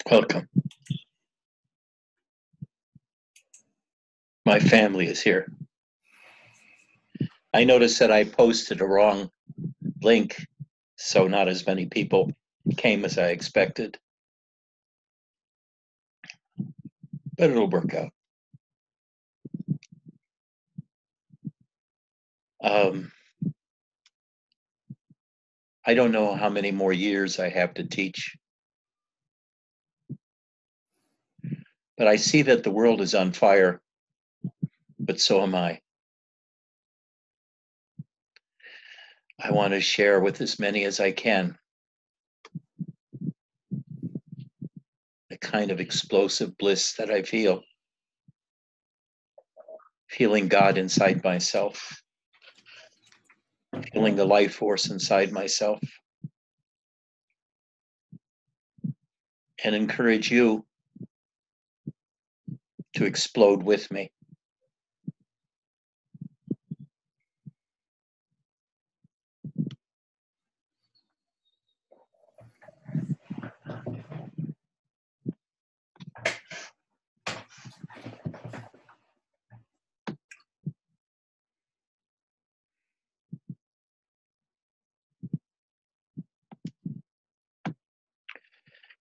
Welcome. My family is here. I noticed that I posted a wrong link, so not as many people came as I expected, but it'll work out. Um, I don't know how many more years I have to teach, but I see that the world is on fire, but so am I. I want to share with as many as I can the kind of explosive bliss that I feel, feeling God inside myself, feeling the life force inside myself, and encourage you to explode with me.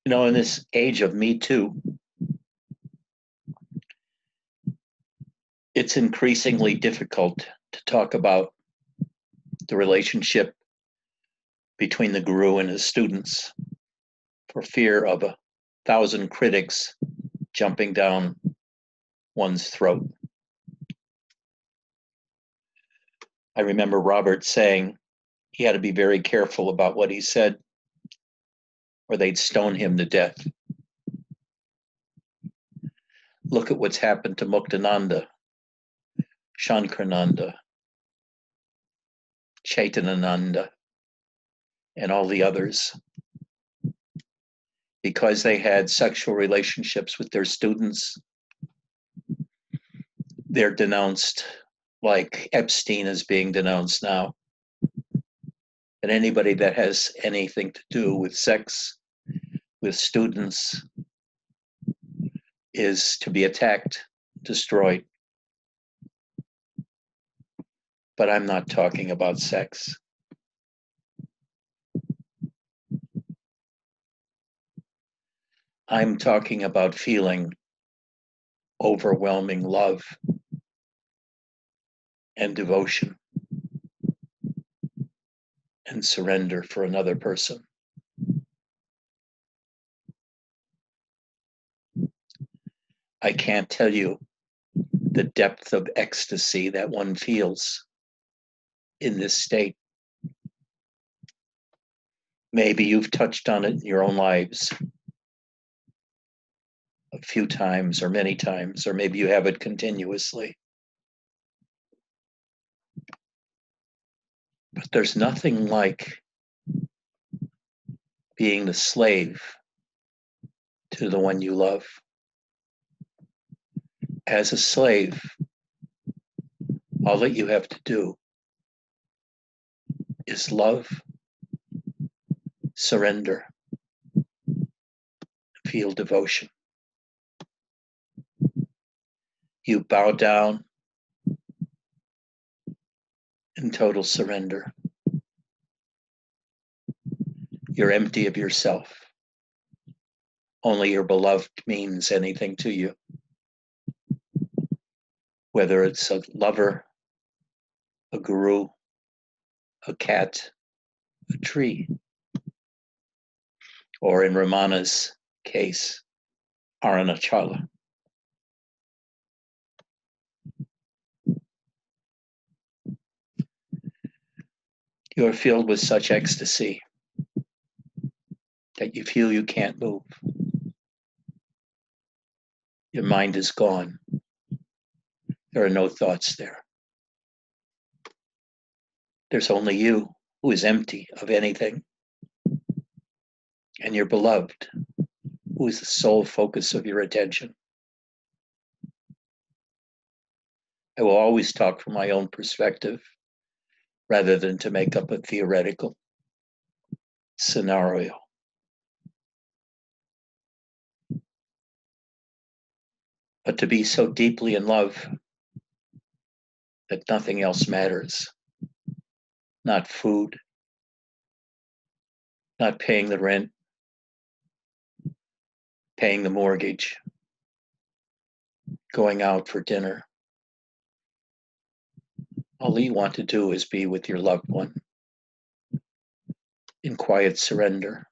You know, in this age of Me Too, it's increasingly difficult to talk about the relationship between the guru and his students for fear of 1,000 critics jumping down one's throat. I remember Robert saying he had to be very careful about what he said, or they'd stone him to death. Look at what's happened to Muktananda, Shankarananda, Chaitanananda, and all the others. Because they had sexual relationships with their students, they're denounced like Epstein is being denounced now. And anybody that has anything to do with sex with students is to be attacked, destroyed. But I'm not talking about sex. I'm talking about feeling overwhelming love and devotion and surrender for another person. I can't tell you the depth of ecstasy that one feels in this state. Maybe you've touched on it in your own lives a few times or many times, or maybe you have it continuously. But there's nothing like being the slave to the one you love. As a slave, all that you have to do is love, surrender, feel devotion. You bow down in total surrender. You're empty of yourself. Only your beloved means anything to you. Whether it's a lover, a guru, a cat, a tree, or in Ramana's case, Aranachala. You are filled with such ecstasy that you feel you can't move. Your mind is gone. There are no thoughts there. There's only you who is empty of anything, and your beloved, who is the sole focus of your attention. I will always talk from my own perspective rather than to make up a theoretical scenario. but to be so deeply in love that nothing else matters. Not food, not paying the rent, paying the mortgage, going out for dinner. All you want to do is be with your loved one in quiet surrender,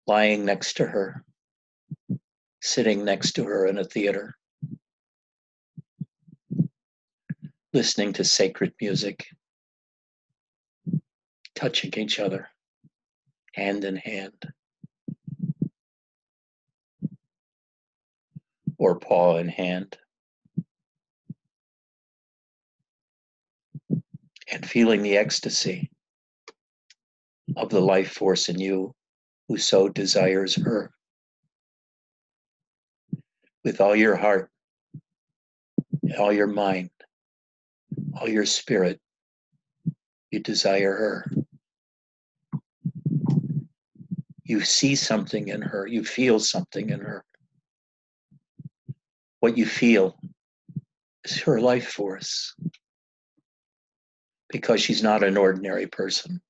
lying next to her, sitting next to her in a theater, listening to sacred music, touching each other, hand in hand, or paw in hand, and feeling the ecstasy of the life force in you who so desires her. With all your heart, all your mind, all your spirit, you desire her. You see something in her, you feel something in her. What you feel is her life force, because she's not an ordinary person.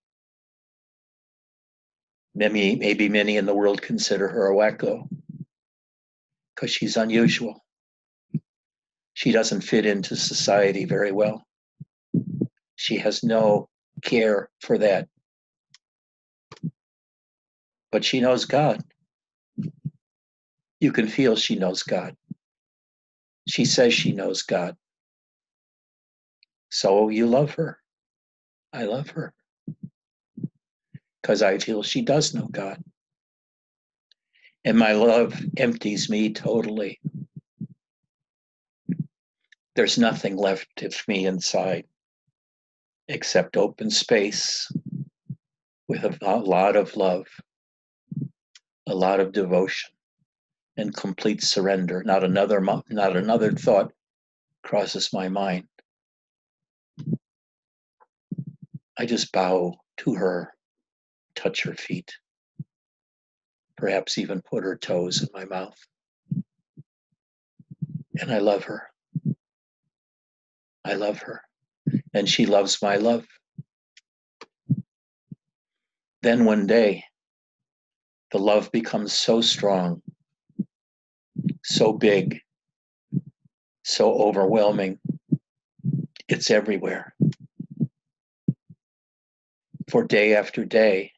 Maybe many in the world consider her a wacko because she's unusual. She doesn't fit into society very well. She has no care for that. But she knows God. You can feel she knows God. She says she knows God. So you love her. I love her because I feel she does know God. And my love empties me totally. There's nothing left of me inside except open space with a lot of love, a lot of devotion, and complete surrender. Not another thought crosses my mind. I just bow to her, touch her feet, perhaps even put her toes in my mouth. And I love her. I love her. And she loves my love. Then one day, the love becomes so strong, so big, so overwhelming. It's everywhere. For day after day,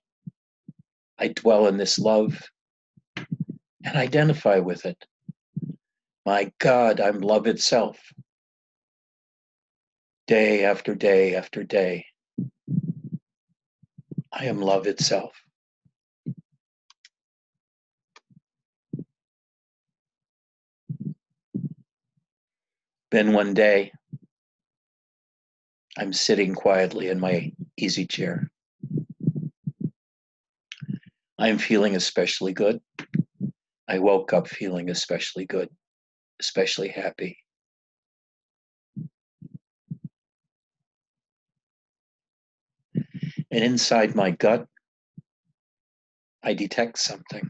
I dwell in this love and identify with it. My God, I'm love itself. Day after day after day, I am love itself. Then one day, I'm sitting quietly in my easy chair. I'm feeling especially good. I woke up feeling especially good, especially happy. And inside my gut, I detect something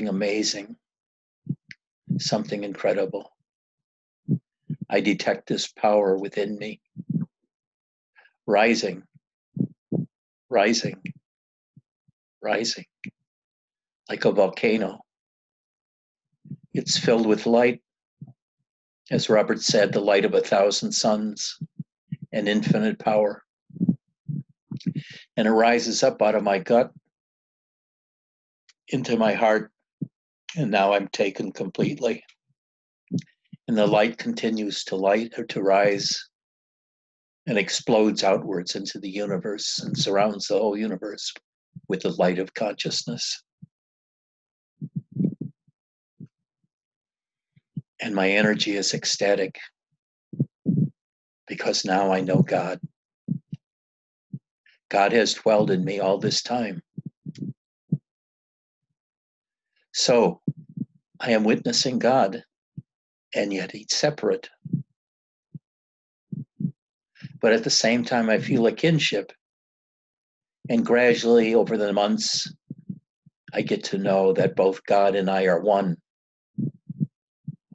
amazing, something incredible. I detect this power within me, rising, rising, rising, like a volcano. It's filled with light, as Robert said, the light of 1,000 suns and infinite power. And it rises up out of my gut into my heart, and now I'm taken completely. And the light continues to rise and explodes outwards into the universe and surrounds the whole universe with the light of consciousness. And my energy is ecstatic because now I know God. God has dwelled in me all this time. So I am witnessing God, and yet He's separate. But at the same time, I feel a kinship. And gradually, over the months, I get to know that both God and I are one.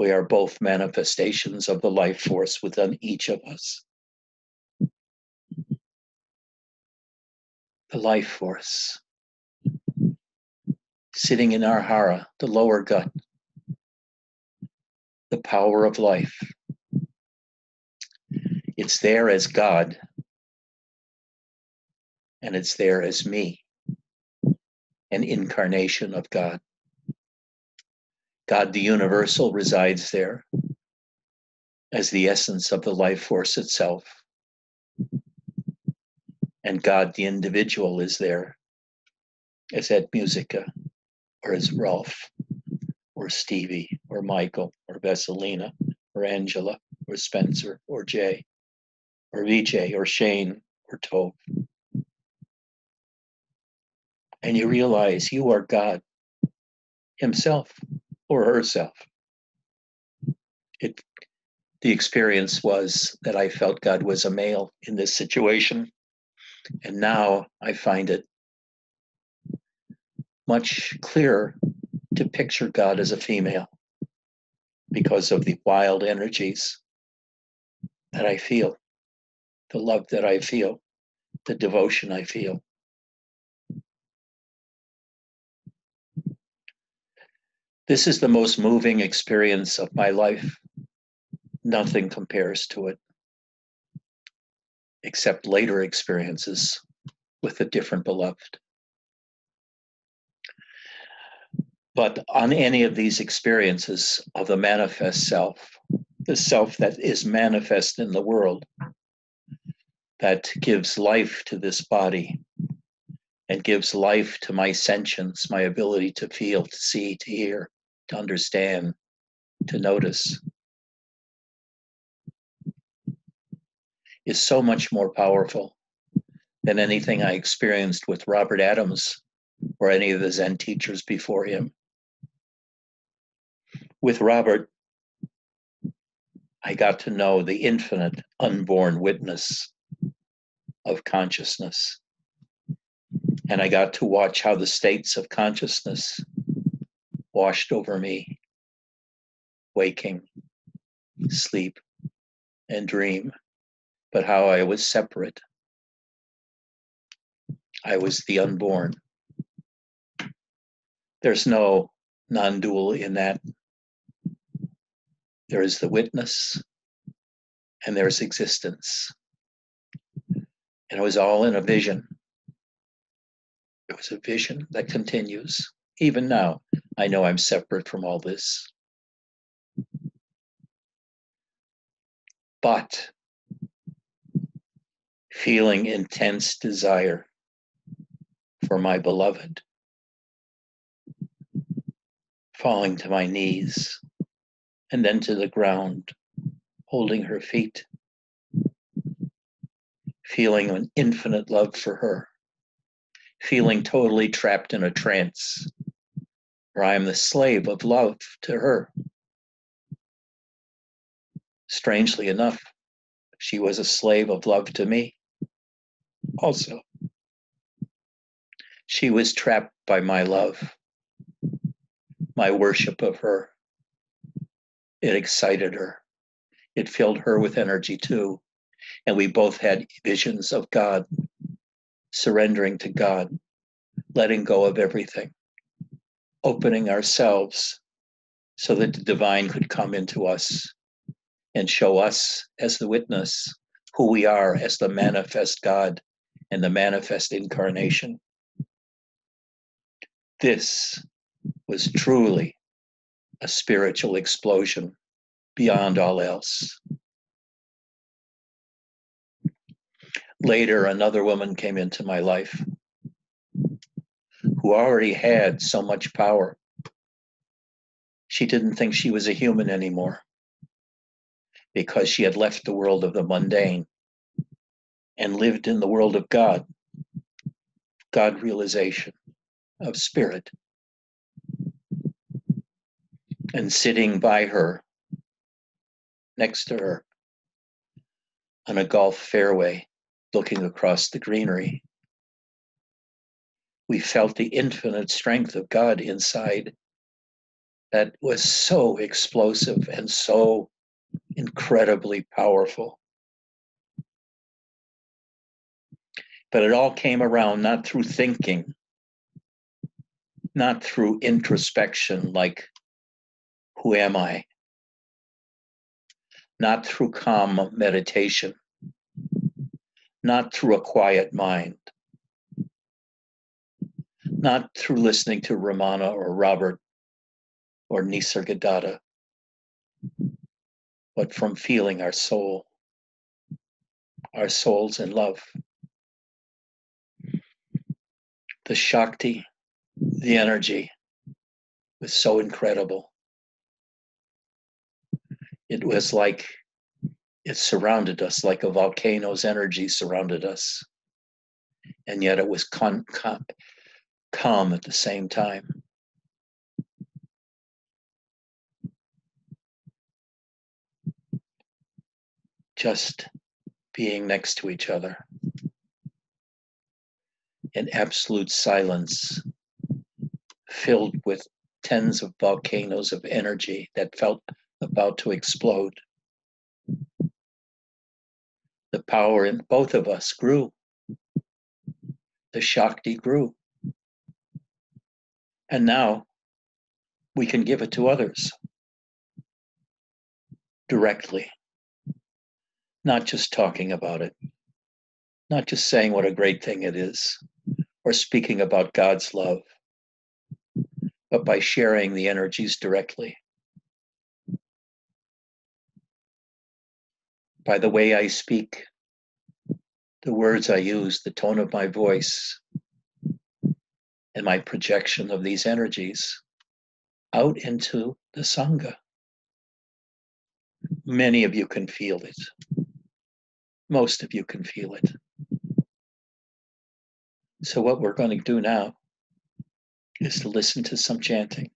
We are both manifestations of the life force within each of us. The life force, sitting in our hara, the lower gut, the power of life. It's there as God, and it's there as me, an incarnation of God. God the universal resides there as the essence of the life force itself. And God the individual is there as Ed Muzika, or as Ralph, or Stevie, or Michael, or Vesselina, or Angela, or Spencer, or Jay, or Vijay, or Shane, or Tove. And you realize you are God himself or herself. The experience was that I felt God was a male in this situation. And now I find it much clearer to picture God as a female because of the wild energies that I feel, the love that I feel, the devotion I feel. This is the most moving experience of my life. Nothing compares to it, except later experiences with a different beloved. But on any of these experiences of the manifest self, the self that is manifest in the world, that gives life to this body and gives life to my sentience, my ability to feel, to see, to hear, to understand, to notice, is so much more powerful than anything I experienced with Robert Adams or any of the Zen teachers before him. With Robert, I got to know the infinite unborn witness of consciousness. And I got to watch how the states of consciousness washed over me, waking, sleep, and dream, but how I was separate. I was the unborn. There's no non-dual in that. There is the witness, and there's existence. And it was all in a vision. It was a vision that continues. Even now, I know I'm separate from all this. But feeling intense desire for my beloved, falling to my knees and then to the ground, holding her feet, feeling an infinite love for her, feeling totally trapped in a trance where I am the slave of love to her. Strangely enough, she was a slave of love to me also. She was trapped by my love, my worship of her. It excited her. It filled her with energy too. And we both had visions of God, surrendering to God, letting go of everything, opening ourselves so that the divine could come into us and show us as the witness who we are as the manifest God and the manifest incarnation. This was truly a spiritual explosion beyond all else. Later, another woman came into my life who already had so much power. She didn't think she was a human anymore because she had left the world of the mundane and lived in the world of God, God realization of spirit. And sitting by her, next to her, on a golf fairway, looking across the greenery, we felt the infinite strength of God inside that was so explosive and so incredibly powerful. But it all came around not through thinking, not through introspection, like, who am I? Not through calm meditation, not through a quiet mind, not through listening to Ramana or Robert or Nisargadatta, but from feeling our soul, our souls in love. The Shakti, the energy was so incredible. It was like it surrounded us, like a volcano's energy surrounded us. And yet it was calm at the same time. Just being next to each other in absolute silence, filled with tens of volcanoes of energy that felt about to explode. The power in both of us grew. The Shakti grew. And now we can give it to others directly, not just talking about it, not just saying what a great thing it is, or speaking about God's love, but by sharing the energies directly. By the way I speak, the words I use, the tone of my voice, and my projection of these energies out into the Sangha. Many of you can feel it. Most of you can feel it. So what we're going to do now is to listen to some chanting.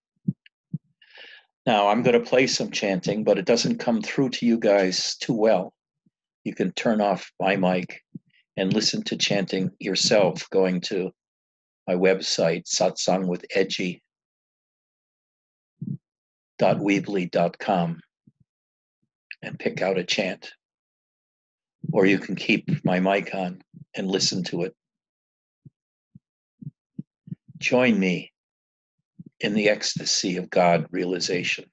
Now, I'm going to play some chanting, but it doesn't come through to you guys too well. You can turn off my mic and listen to chanting yourself, going to my website, satsangwithedgy.weebly.com, and pick out a chant. Or you can keep my mic on and listen to it. Join me in the ecstasy of God realization,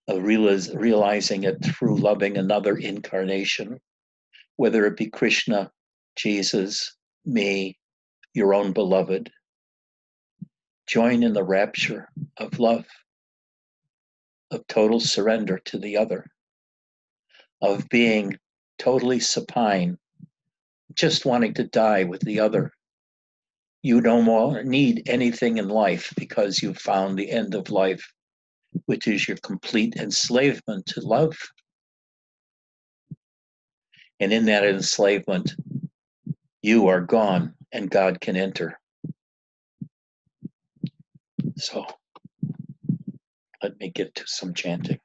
of realizing it through loving another incarnation, whether it be Krishna, Jesus, me, your own beloved. Join in the rapture of love, of total surrender to the other, of being totally supine, just wanting to die with the other. You no more need anything in life because you've found the end of life, which is your complete enslavement to love. And in that enslavement, you are gone and God can enter. So let me get to some chanting.